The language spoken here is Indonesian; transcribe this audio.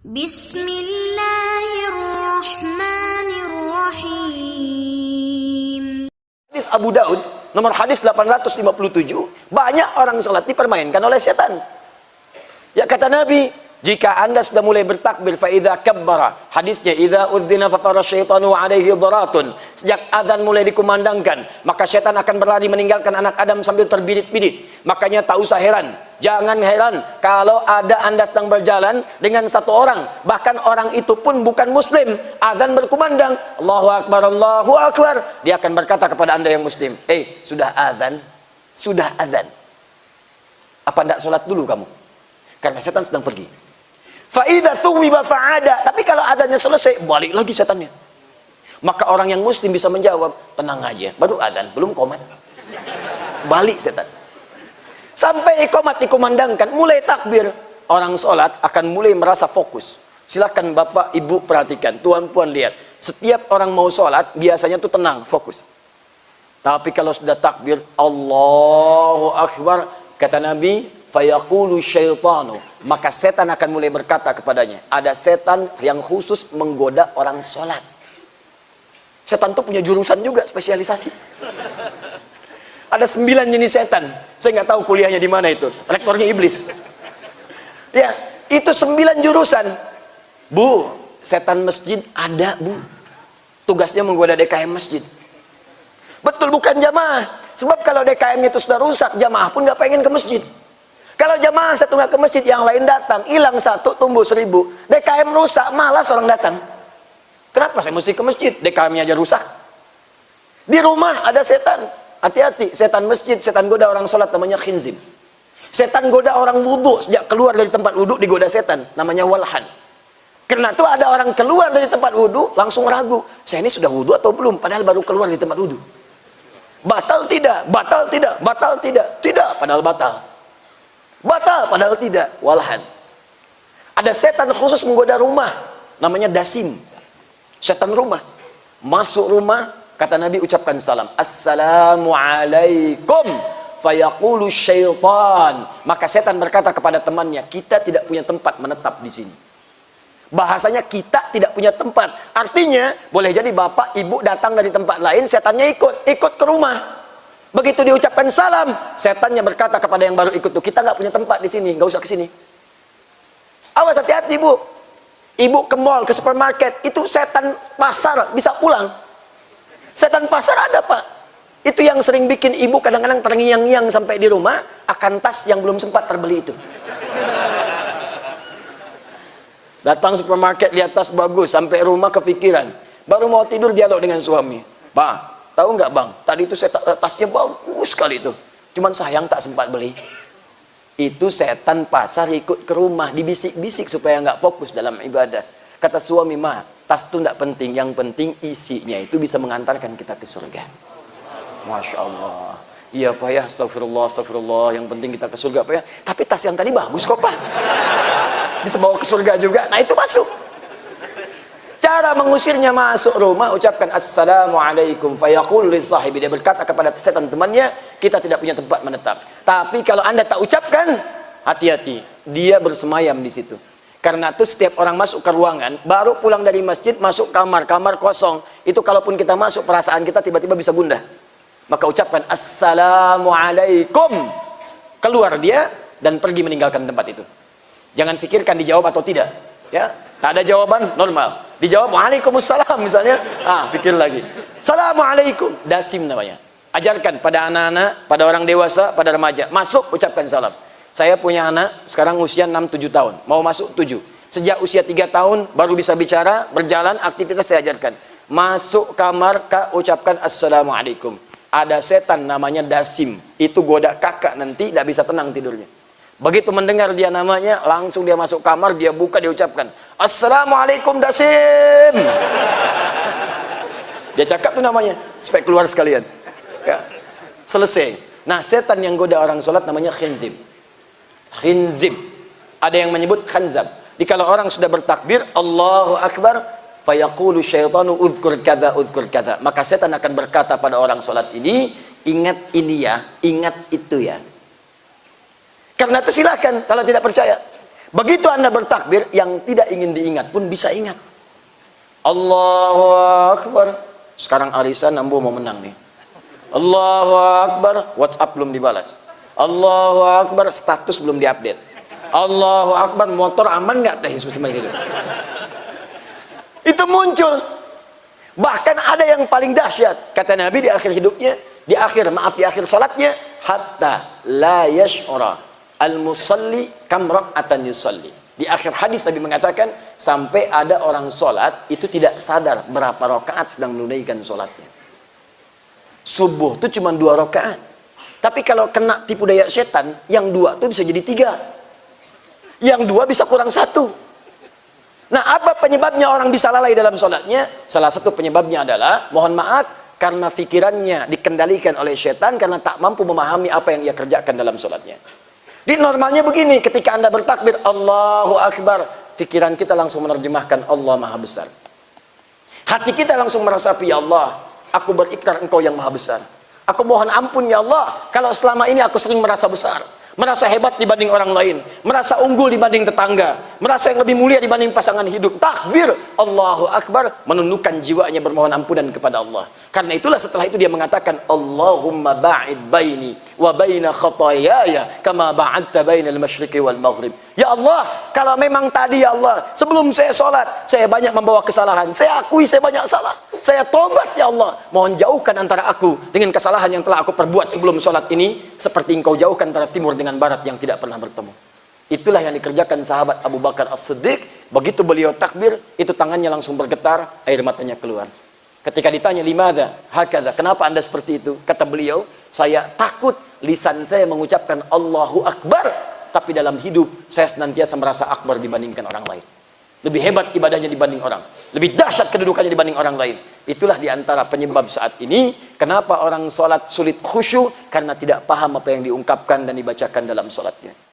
Bismillahirrahmanirrahim. Hadis Abu Daud nomor hadis 857, banyak orang salat dipermainkan oleh setan. Ya kata Nabi, jika anda sudah mulai bertakbir, fa idza kabbara, hadisnya idza udzina fa qara syaitanu alaihi dharatun, sejak azan mulai dikumandangkan, maka setan akan berlari meninggalkan anak Adam sambil terbirit-birit. Makanya tak usah heran, jangan heran kalau ada anda sedang berjalan dengan satu orang, bahkan orang itu pun bukan muslim, azan berkumandang, Allahu akbar, Allahu akbar, dia akan berkata kepada anda yang muslim, sudah azan, sudah azan, apa tidak sholat dulu kamu? Karena setan sedang pergi. Fa'idha thuwiba fa'ada. Tapi kalau adanya selesai, balik lagi setannya. Maka orang yang muslim bisa menjawab, tenang aja, baru adzan, belum qomat. Balik setan. Sampai iqamat dikumandangkan, mulai takbir, orang sholat akan mulai merasa fokus. Silakan bapak ibu perhatikan, tuan puan lihat, setiap orang mau sholat biasanya tuh tenang, fokus. Tapi kalau sudah takbir, Allahu akbar, kata Nabi, fayaqulu syaitanu, maka setan akan mulai berkata kepadanya. Ada setan yang khusus menggoda orang sholat. Setan itu punya jurusan juga, spesialisasi. Ada 9 jenis setan. Saya nggak tahu kuliahnya di mana itu. Rektornya iblis. Ya, itu 9 jurusan. Bu, setan masjid ada, Bu. Tugasnya menggoda DKM masjid. Betul, bukan jamaah. Sebab kalau DKM itu sudah rusak, jamaah pun nggak pengen ke masjid. Kalau jamaah satu nggak ke masjid, yang lain datang, hilang satu, tumbuh 1000. DKM rusak, malas orang datang. Kenapa saya mesti ke masjid? DKM-nya aja rusak. Di rumah ada setan. Hati-hati, setan masjid, setan goda orang sholat, namanya khinzib. Setan goda orang wudhu, sejak keluar dari tempat wudhu digoda setan, namanya walhan. Karena itu ada orang keluar dari tempat wudhu, langsung ragu, saya ini sudah wudhu atau belum? Padahal baru keluar dari tempat wudhu. Batal tidak? Batal tidak? Batal tidak? Tidak, padahal batal. Batal, padahal tidak. Walhan. Ada setan khusus menggoda rumah, namanya dasim. Setan rumah. Masuk rumah, kata Nabi ucapkan salam. Assalamualaikum. Fayaqulu syaitan. Maka setan berkata kepada temannya, kita tidak punya tempat menetap di sini. Bahasanya kita tidak punya tempat. Artinya, boleh jadi bapak, ibu datang dari tempat lain, setannya ikut ke rumah. Begitu diucapkan salam, setannya berkata kepada yang baru ikut tuh, kita nggak punya tempat di sini, nggak usah ke sini. Awas, hati-hati Bu. Ibu ke mall, ke supermarket, itu setan pasar bisa pulang. Setan pasar ada Pak. Itu yang sering bikin ibu kadang-kadang terngiang-ngiang sampai di rumah akan tas yang belum sempat terbeli itu. Datang supermarket, lihat tas bagus, sampai rumah kepikiran. Baru mau tidur dialog dengan suami. Pak, tahu nggak Bang, tadi itu tasnya bagus sekali itu. Cuman sayang tak sempat beli. Itu setan pasar ikut ke rumah, dibisik-bisik supaya nggak fokus dalam ibadah. Kata suami, mah, tas itu nggak penting, yang penting isinya itu bisa mengantarkan kita ke surga. Masya Allah. Iya Pak ya, astagfirullah, astagfirullah, yang penting kita ke surga Pak ya. Tapi tas yang tadi bagus kok Pak. Bisa bawa ke surga juga, nah itu masuk. Cara mengusirnya masuk rumah, ucapkan assalamualaikum, fayaqul li sahibi, dia berkata kepada setan temannya, kita tidak punya tempat menetap. Tapi kalau anda tak ucapkan, hati-hati, dia bersemayam di situ. Karena itu setiap orang masuk ke ruangan, baru pulang dari masjid, masuk kamar kosong, itu kalaupun kita masuk, perasaan kita tiba-tiba bisa gundah. Maka ucapkan assalamualaikum, keluar dia dan pergi meninggalkan tempat itu. Jangan pikirkan dijawab atau tidak, ya. Tak ada jawaban, normal. Dijawab waalaikumsalam misalnya, pikir lagi. Assalamualaikum, dasim namanya. Ajarkan pada anak-anak, pada orang dewasa, pada remaja. Masuk, ucapkan salam. Saya punya anak, sekarang usia 6-7 tahun. Mau masuk 7. Sejak usia 3 tahun, baru bisa bicara, berjalan, aktivitas saya ajarkan. Masuk kamar, Kak, ucapkan assalamualaikum. Ada setan namanya dasim. Itu goda kakak nanti, tidak bisa tenang tidurnya. Begitu mendengar dia namanya, langsung dia masuk kamar, dia buka, dia ucapkan assalamualaikum dasim. Dia cakap tuh namanya, supaya keluar sekalian, ya. Selesai. Nah, setan yang goda orang sholat namanya khinzib. Khinzib. Ada yang menyebut khanzab. Jadi kalau orang sudah bertakbir Allahu akbar, fayaqulu syaitanu udhkur kadza udhkur kadza, maka setan akan berkata pada orang sholat ini, ingat ini ya, ingat itu ya. Karena itu silakan kalau tidak percaya. Begitu Anda bertakbir, yang tidak ingin diingat pun bisa ingat. Allahu Akbar. Sekarang arisan Ambo mau menang nih. Allahu Akbar, WhatsApp belum dibalas. Allahu Akbar, status belum diupdate. Allahu Akbar, motor aman nggak teh itu? Itu muncul. Bahkan ada yang paling dahsyat, kata Nabi di akhir hidupnya, di akhir salatnya, hatta la yash'ura al-musalli kam rak'atan yusalli. Di akhir hadis Nabi mengatakan, sampai ada orang sholat itu tidak sadar berapa rakaat sedang menunaikan sholatnya. Subuh itu cuma 2 rakaat. Tapi kalau kena tipu daya setan, yang 2 itu bisa jadi 3. Yang 2 bisa kurang 1. Nah, apa penyebabnya orang bisa lalai dalam sholatnya? Salah satu penyebabnya adalah, mohon maaf, karena pikirannya dikendalikan oleh setan, karena tak mampu memahami apa yang ia kerjakan dalam sholatnya. Di normalnya begini, ketika Anda bertakbir Allahu Akbar, pikiran kita langsung menerjemahkan Allah Maha Besar. Hati kita langsung meresapi, ya Allah, aku berikrar Engkau yang Maha Besar. Aku mohon ampun ya Allah, kalau selama ini aku sering merasa besar, merasa hebat dibanding orang lain, merasa unggul dibanding tetangga, merasa yang lebih mulia dibanding pasangan hidup. Takbir Allahu Akbar, menundukkan jiwanya bermohon ampunan kepada Allah. Karena itulah setelah itu dia mengatakan, Allahumma ba'id baini wa baina khatayaya kama ba'adta bainal masyriqi wal maghrib. Ya Allah, kalau memang tadi ya Allah, sebelum saya sholat, saya banyak membawa kesalahan, saya akui saya banyak salah, saya tobat ya Allah, mohon jauhkan antara aku dengan kesalahan yang telah aku perbuat sebelum sholat ini, seperti Engkau jauhkan antara timur dengan barat yang tidak pernah bertemu. Itulah yang dikerjakan sahabat Abu Bakar As-Siddiq. Begitu beliau takbir, itu tangannya langsung bergetar, air matanya keluar. Ketika ditanya, limadha hakadha, kenapa Anda seperti itu? Kata beliau, saya takut lisan saya mengucapkan Allahu Akbar, tapi dalam hidup saya senantiasa merasa akbar dibandingkan orang lain. Lebih hebat ibadahnya dibanding orang, lebih dahsyat kedudukannya dibanding orang lain. Itulah diantara penyebab saat ini kenapa orang sholat sulit khusyuk, karena tidak paham apa yang diungkapkan dan dibacakan dalam sholatnya.